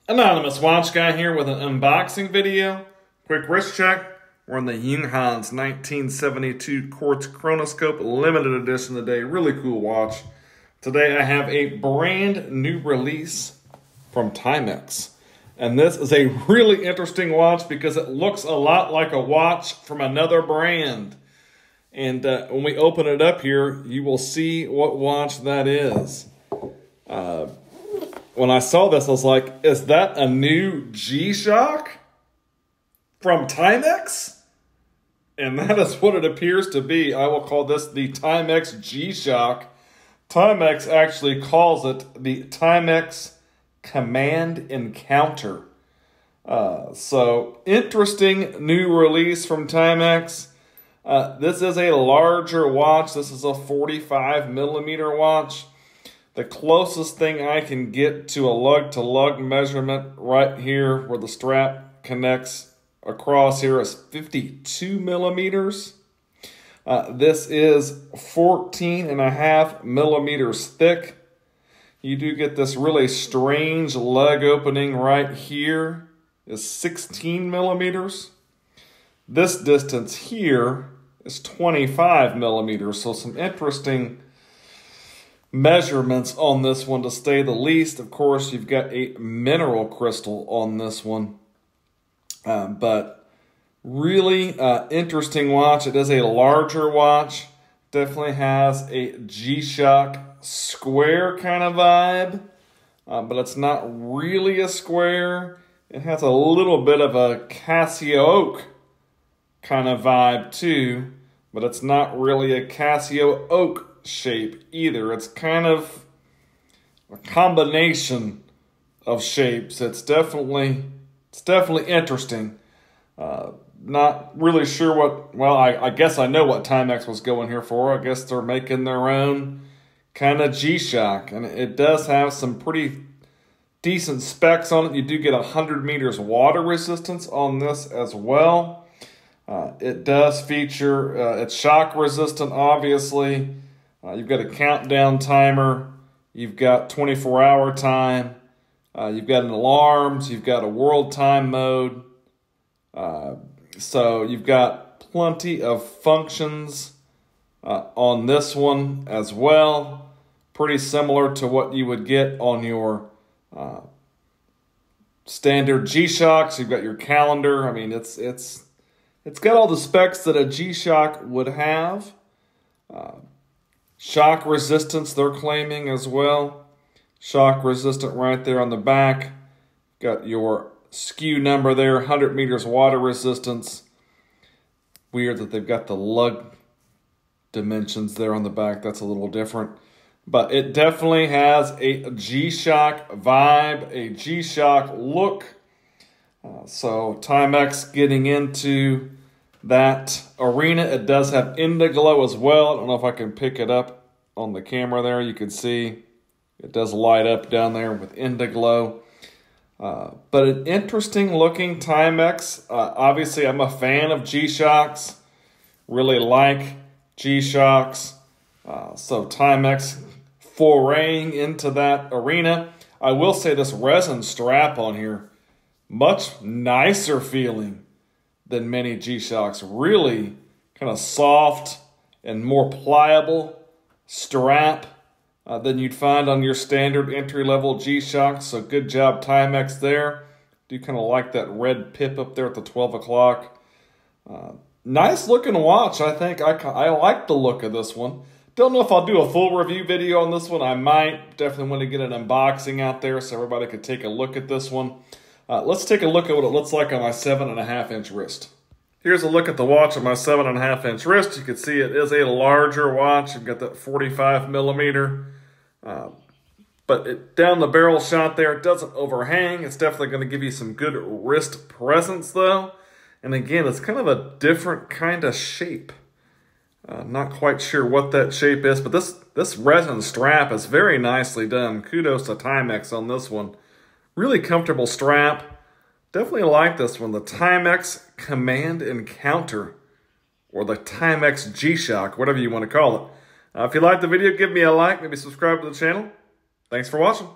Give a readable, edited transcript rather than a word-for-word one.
Anonymous Watch Guy here with an unboxing video. Quick wrist check. We're in the Junghans 1972 Quartz Chronoscope Limited Edition today. Really cool watch. Today I have a brand new release from Timex. And this is a really interesting watch because it looks a lot like a watch from another brand. And when we open it up here, you will see what watch that is. When I saw this, I was like, is that a new G-Shock from Timex? And that is what it appears to be. I will call this the Timex G-Shock. Timex actually calls it the Timex Command Encounter. So, interesting new release from Timex. This is a larger watch. This is a 45 millimeter watch. The closest thing I can get to a lug-to-lug measurement right here where the strap connects across here is 52 millimeters. This is 14.5 millimeters thick. You do get this really strange leg opening right here is 16 millimeters. This distance here is 25 millimeters, so some interesting measurements on this one to say the least. Of course, you've got a mineral crystal on this one. But really interesting watch. It is a larger watch. Definitely has a G-Shock square kind of vibe. But it's not really a square. It has a little bit of a Casio oak kind of vibe too. But it's not really a Casio oak shape either. It's kind of a combination of shapes. It's definitely interesting. Not really sure what, well, I guess I know what Timex was going here for. I guess they're making their own kind of G-Shock, and it does have some pretty decent specs on it. You do get 100 meters water resistance on this as well. It does feature, it's shock resistant, obviously. You've got a countdown timer. You've got 24-hour time. You've got an alarms. You've got a world time mode. So you've got plenty of functions on this one as well. Pretty similar to what you would get on your standard G-Shocks. You've got your calendar. I mean, it's got all the specs that a G-Shock would have. Shock resistance, they're claiming as well. Shock resistant right there on the back. Got your SKU number there, 100 meters water resistance. Weird that they've got the lug dimensions there on the back. That's a little different. But it definitely has a G-Shock vibe, a G-Shock look. So Timex getting into that arena. It does have Indiglow as well. I don't know if I can pick it up on the camera there. You can see it does light up down there with Indiglow. But an interesting looking Timex. Obviously, I'm a fan of G-Shocks. Really like G-Shocks. So Timex foraying into that arena. I will say this resin strap on here, much nicer feeling than many G-Shocks. Really kind of soft and more pliable strap than you'd find on your standard entry-level G-Shock. So good job Timex there. Do kind of like that red pip up there at the 12 o'clock. Nice looking watch, I think. I like the look of this one. Don't know if I'll do a full review video on this one. I might. Definitely want to get an unboxing out there so everybody could take a look at this one. Let's take a look at what it looks like on my 7.5 inch wrist. Here's a look at the watch on my 7.5 inch wrist. You can see it is a larger watch. You've got that 45 millimeter. But down the barrel shot there, it doesn't overhang. It's definitely going to give you some good wrist presence though. And again, it's kind of a different kind of shape. Not quite sure what that shape is, but this resin strap is very nicely done. Kudos to Timex on this one. Really comfortable strap. Definitely like this one. The Timex Command Encounter, or the Timex G-Shock, whatever you want to call it. If you liked the video, give me a like. Maybe subscribe to the channel. Thanks for watching.